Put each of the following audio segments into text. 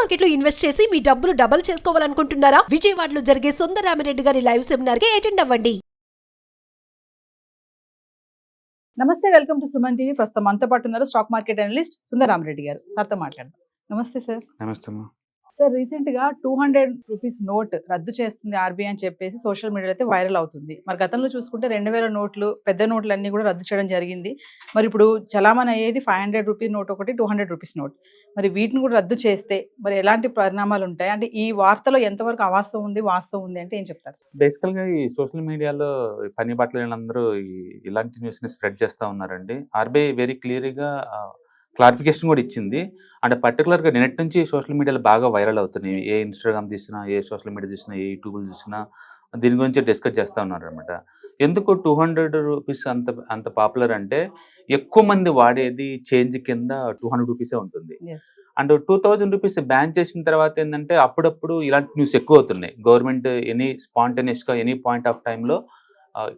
Market లో invest చేసి మీ డబ్బులు డబుల్ చేసుకోవాలనుకుంటున్నారా? విజయవాడలో జరిగే సుందరరామిరెడ్డి గారి లైవ్ సెమినార్ కి అటెండ్ అవ్వండి. నమస్తే, వెల్కమ్ టు సుమన్ టీవీ. ప్రస్తుతం మనతో పాటు ఉన్నారు స్టాక్ మార్కెట్ అనలిస్ట్ సుందరరామిరెడ్డి గారు. సార్తో మాట్లాడదాం. నమస్తే సార్. నమస్తే అమ్మా. సార్, రీసెంట్ గా 200 రూపీస్ నోట్ రద్దు చేస్తుంది ఆర్బీఐ అని చెప్పేసి సోషల్ మీడియాలో అయితే వైరల్ అవుతుంది. మరి గతంలో చూసుకుంటే 2000 నోట్లు, పెద్ద నోట్లు అన్ని కూడా రద్దు చేయడం జరిగింది. మరి ఇప్పుడు చలామణి అయ్యేది 500 రూపీస్ నోట్ ఒకటి, 200 రూపీస్ నోట్. మరి వీటిని కూడా రద్దు చేస్తే మరి ఎలాంటి పరిణామాలు ఉంటాయి? అంటే ఈ వార్తలో ఎంతవరకు అవాస్తవం ఉంది, వాస్తవం ఉంది అంటే ఏం చెప్తారు సార్? బేసికల్ గా ఈ సోషల్ మీడియాలో పని బట్టలందరూ ఇలాంటి న్యూస్ ని స్ప్రెడ్ చేస్తా ఉన్నారండి. ఆర్బీఐ వెరీ క్లియర్ గా క్లారిఫికేషన్ కూడా ఇచ్చింది. అంటే పర్టికులర్ గా నిన్నటి నుంచి సోషల్ మీడియాలో బాగా వైరల్ అవుతున్నాయి. ఏ ఇన్స్టాగ్రామ్ చూసినా, ఏ సోషల్ మీడియా చూసినా, ఏ యూట్యూబ్ చూసినా దీని గురించి డిస్కస్ చేస్తూ ఉన్నారు అనమాట. ఎందుకు 200 రూపీస్ అంత పాపులర్ అంటే, ఎక్కువ మంది వాడేది చేంజ్ కింద 200 రూపీసే ఉంటుంది. అండ్ 2000 రూపీస్ బ్యాన్ చేసిన తర్వాత ఏంటంటే అప్పుడప్పుడు ఇలాంటి న్యూస్ ఎక్కువ అవుతున్నాయి. గవర్నమెంట్ ఎనీ స్పాంటేనియస్ గా ఎనీ పాయింట్ ఆఫ్ టైంలో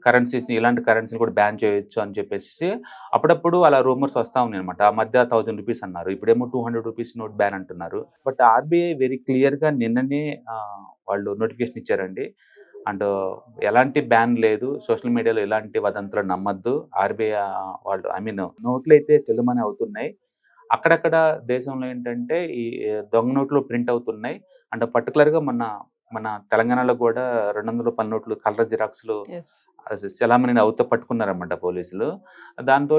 కరెన్సీస్ ఇలాంటి కరెన్సీలు కూడా బ్యాన్ చేయొచ్చు అని చెప్పేసి అప్పుడప్పుడు అలా రూమర్స్ వస్తూ ఉన్నాయి అనమాట. ఆ మధ్య 1000 రూపీస్ అన్నారు, ఇప్పుడేమో 200 రూపీస్ నోట్ బ్యాన్ అంటున్నారు. బట్ ఆర్బీఐ వెరీ క్లియర్ గా నిన్ననే వాళ్ళు నోటిఫికేషన్ ఇచ్చారండి. అండ్ ఎలాంటి బ్యాన్ లేదు, సోషల్ మీడియాలో ఎలాంటి వదంతులు నమ్మద్దు. ఆర్బీఐ వాళ్ళు నోట్లు అయితే చెల్లుమని అవుతున్నాయి. అక్కడక్కడ దేశంలో ఏంటంటే ఈ దొంగ నోట్లు ప్రింట్ అవుతున్నాయి. అండ్ పర్టికులర్గా మన తెలంగాణలో కూడా 200 రూపాయల నోట్లు కలర్ జిరాక్స్లు చలామణి అవుతా పట్టుకున్నారన్నమాట పోలీసులు. దాంతో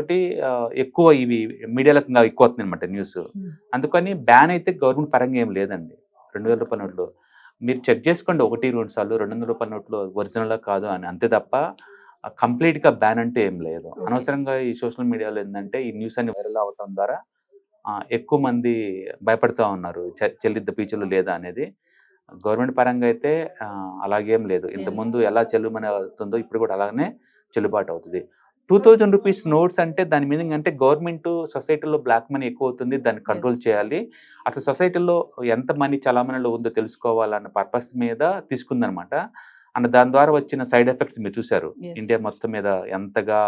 ఎక్కువ ఇవి మీడియాలో ఎక్కువ అవుతుంది అనమాట న్యూస్. అందుకని బ్యాన్ అయితే గవర్నమెంట్ పరంగా ఏం లేదండి. 2000 రూపాయల నోట్లు మీరు చెక్ చేసుకోండి 1-2 సార్లు 200 రూపాయల నోట్లు ఒరిజినల్ కాదు అని, అంతే తప్ప కంప్లీట్ గా బ్యాన్ అంటే ఏం లేదు. అనవసరంగా ఈ సోషల్ మీడియాలో ఏంటంటే ఈ న్యూస్ అన్ని వైరల్ అవటం ద్వారా ఎక్కువ మంది భయపడుతూ ఉన్నారు, చెల్లిద్ద పీచులు లేదా అనేది. గవర్నమెంట్ పరంగా అయితే అలాగేం లేదు. ఇంతకుముందు ఎలా చెల్లుమని అవుతుందో ఇప్పుడు కూడా అలాగనే చెల్లుబాటు అవుతుంది. 2000 రూపీస్ నోట్స్ అంటే దాని మీనింగ్ అంటే గవర్నమెంట్ సొసైటీలో బ్లాక్ మనీ ఎక్కువ అవుతుంది, దాన్ని కంట్రోల్ చేయాలి. అసలు సొసైటీలో ఎంత మనీ చలామణిలో ఉందో తెలుసుకోవాలన్న పర్పస్ మీద తీసుకుందనమాట. అండ్ దాని ద్వారా వచ్చిన సైడ్ ఎఫెక్ట్స్ మీరు చూసారు, ఇండియా మొత్తం మీద ఎంతగా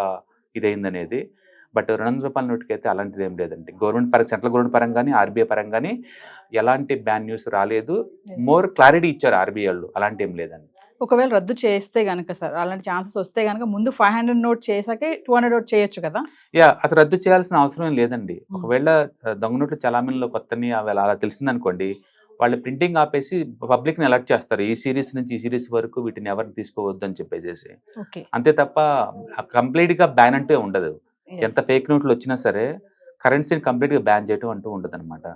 ఇదైందనేది. బట్ 200 రూపాయల నోటుకి అయితే అలాంటిది ఏం లేదండి. సెంట్రల్ గవర్నమెంట్ పరంగానే ఆర్బీఐ పరంగానే ఎలాంటి బ్యాన్ న్యూస్ రాలేదు. మోర్ క్లారిటీ ఇచ్చారు ఆర్బీఐ వాళ్ళు, అలాంటి ఏం లేదండి. ఒకవేళ రద్దు చేస్తే గనక సార్, అలాంటి ఛాన్సెస్ వస్తే గనక ముందు 500 నోట్ చేసాకే 200 నోట్ చేయొచ్చు కదా? అసలు రద్దు చేయాల్సిన అవసరం ఏం లేదండి. ఒకవేళ దొంగ నోట్లు చలామణిలో కొత్తని అలా తెలిసిందనుకోండి, వాళ్ళు ప్రింటింగ్ ఆపేసి పబ్లిక్ ని అలర్ట్ చేస్తారు, ఈ సిరీస్ నుంచి ఈ సిరీస్ వరకు వీటిని ఎవరిని తీసుకోవద్దు అని చెప్పేసి. అంతే తప్ప కంప్లీట్ గా బ్యాన్ అంటే ఉండదు. ఎంత ఫేక్ నోట్లు వచ్చినా సరే కరెన్సీని కంప్లీట్ గా బ్యాన్ చేయడం అంటూ ఉండదు అనమాట.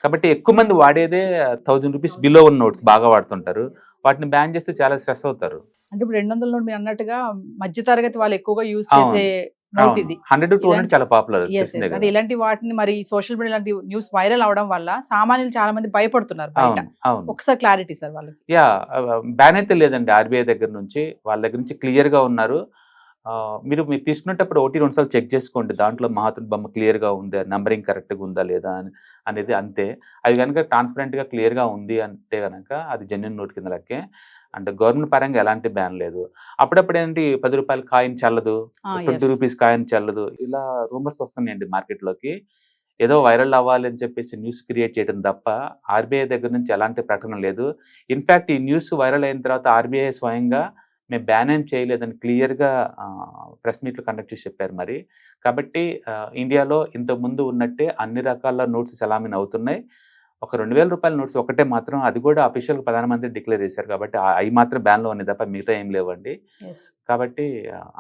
కాబట్టి ఎక్కువ మంది వాడేదే 1000 రూపీస్ బిలో ఉన్న నోట్స్ బాగా వాడుతుంటారు. వాటిని బ్యాన్ చేస్తే చాలా స్ట్రెస్ అవుతారు. అంటే ఇప్పుడు 200 నోట్ మీరు అన్నట్టుగా మధ్య తరగతి వాళ్ళు ఎక్కువగా యూజ్ చేసే నోట్ ఇది. 100-200 చాలా పాపులర్. అంటే ఇలాంటి వాటిని మరి సోషల్ మీడియా ఇలాంటి న్యూస్ వైరల్ అవడం వల్ల సామాన్యులు చాలా మంది భయపడుతున్నారు బయట. ఒకసారి క్లారిటీ సార్ వాళ్ళకి. బ్యాన్ అయితే లేదండి ఆర్బీఐ దగ్గర నుంచి, వాళ్ళ దగ్గర నుంచి క్లియర్ గా ఉన్నారు. మీరు తీసుకునేటప్పుడు 1-2 సార్లు చెక్ చేసుకోండి, దాంట్లో మహాత్ముడి బొమ్మ క్లియర్ గా ఉందా, నంబరింగ్ కరెక్ట్ గా ఉందా లేదా అనేది. అంతే. అది కనుక ట్రాన్స్పరెంట్ గా క్లియర్ గా ఉంది అంటే కనుక అది జెన్యూన్ నోట్ కింద లెక్కే. అంటే గవర్నమెంట్ పరంగా ఎలాంటి బ్యాన్ లేదు. అప్పుడప్పుడు ఏంటి 10 రూపాయల కాయిన్ చెల్లదు, 20 రూపీస్ కాయిన్ చెల్లదు, ఇలా రూమర్స్ వస్తున్నాయండి మార్కెట్ లోకి. ఏదో వైరల్ అవ్వాలి అని చెప్పేసి న్యూస్ క్రియేట్ చేయడం తప్ప ఆర్బీఐ దగ్గర నుంచి ఎలాంటి ప్రకటన లేదు. ఇన్ఫాక్ట్ ఈ న్యూస్ వైరల్ అయిన తర్వాత ఆర్బీఐ స్వయంగా మేము బ్యాన్ ఏం చేయలేదని క్లియర్గా ప్రెస్ మీట్లు కండక్ట్ చేసి చెప్పారు మరి. కాబట్టి ఇండియాలో ఇంతకుముందు ఉన్నట్టే అన్ని రకాల నోట్స్ చలామణి అవుతున్నాయి. ఒక 2000 రూపాయల నోట్స్ ఒకటే మాత్రం, అది కూడా అఫీషియల్ ప్రధానమంత్రి డిక్లేర్ చేశారు కాబట్టి అవి మాత్రం బ్యాన్లో ఉన్నాయి తప్ప మిగతా ఏం లేవండి. కాబట్టి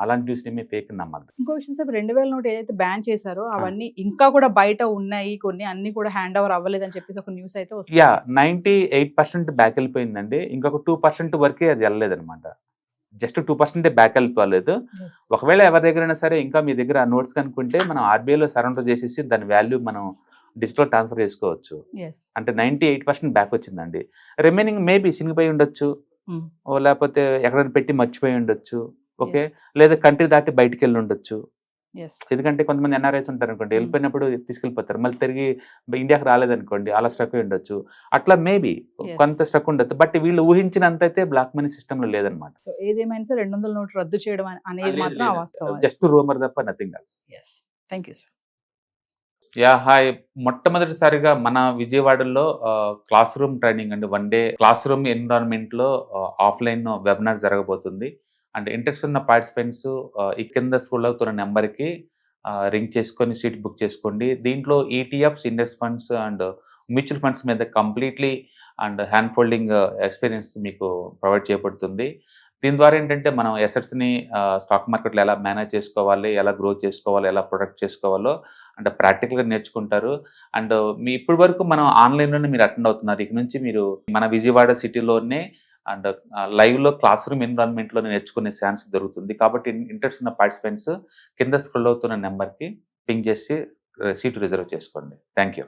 అలాంటి న్యూస్ మేము ఫేక్ నమ్మద్దు. ఇంకో విషయం సార్, 2000 నోట్ ఏదైతే బ్యాన్ చేశారో అవన్నీ ఇంకా కూడా బయట ఉన్నాయి, కొన్ని అన్ని కూడా హ్యాండ్ ఓవర్ అవ్వలేదని చెప్పేసి ఒక న్యూస్ అయితే వస్తుంది. 98% బ్యాక్ వెళ్ళిపోయిందండి. ఇంకొక 2% వరకే అది వెళ్ళలేదన్నమాట. Just 2% back వెళ్ళిపోలేదు. ఒకవేళ ఎవరి దగ్గరైనా సరే ఇంకా మీ దగ్గర నోట్స్ కనుక్కుంటే మనం ఆర్బీఐలో సరెండర్ చేసేసి దాని వాల్యూ మనం డిజిటల్ ట్రాన్స్ఫర్ చేసుకోవచ్చు. అంటే 98% బ్యాక్ వచ్చిందండి. రిమైనింగ్ మేబీ చినిగిపోయి ఉండొచ్చు, లేకపోతే ఎక్కడైనా పెట్టి మర్చిపోయి ఉండొచ్చు, ఓకే, లేదా కంట్రీ దాటి బయటికి వెళ్ళి ఉండొచ్చు. ఎందుకంటే కొంతమంది ఎన్ఆర్ఐస్ ఉంటారు అనుకోండి, వెళ్ళిపోయినప్పుడు తీసుకెళ్ళిపోతారు, మళ్ళీ తిరిగి ఇండియాకి రాలేదనుకోండి, అలా స్ట్రక్ అయి ఉండొచ్చు. అట్లా మేబీ కొంత స్ట్రక్ ఉండొచ్చు. బట్ వీళ్ళు ఊహించినంత అయితే బ్లాక్ మనీ సిస్టమ్ లో లేదనమాట. ఏదేమైనా సరే 200 నోట్లు రద్దు చేయడం అనేది మాత్రం అవాస్తవం. జస్ట్ రూమర్ తప్ప nothing else. Thank you sir. Hi. మొట్టమొదటిసారిగా మన విజయవాడలో క్లాస్ రూమ్ ట్రైనింగ్ అండి. 1 డే క్లాస్ రూమ్ ఎన్విరాన్మెంట్‌లో ఆఫ్‌లైన్ వెబినార్ జరగబోతుంది. అండ్ ఇంట్రెస్ట్ ఉన్న పార్టిసిపెంట్స్ ఈ కింద స్క్రోల్ అవుతున్న నంబర్‌కి రింగ్ చేసుకొని సీట్ బుక్ చేసుకోండి. దీంట్లో ETFs, index funds and mutual funds మీద completely and hand holding experience మీకు ప్రొవైడ్ చేయబడుతుంది. దీని ద్వారా ఏంటంటే మనం అసెట్స్‌ని స్టాక్ మార్కెట్‌లో ఎలా మేనేజ్ చేసుకోవాలి, ఎలా గ్రో చేసుకోవాలి, ఎలా ప్రొటెక్ట్ చేసుకోవాలో అంటే ప్రాక్టికల్‌గా నేర్చుకుంటారు. అండ్ ఇప్పటి వరకు మనం ఆన్‌లైన్‌లోనే మీరు అటెండ్ అవుతున్నారు. ఇక నుంచి మీరు మన విజయవాడ సిటీలోనే అండ్ లైవ్‌లో క్లాస్ రూమ్ ఎన్విరాన్మెంట్‌లోనే నేర్చుకునే ఛాన్స్ దొరుకుతుంది. కాబట్టి ఇంట్రెస్ట్ ఉన్న పార్టిసిపెంట్స్ కింద స్క్రోల్ అవుతున్న నంబర్‌కి పింగ్ చేసి సీట్ రిజర్వ్ చేసుకోండి. Thank you.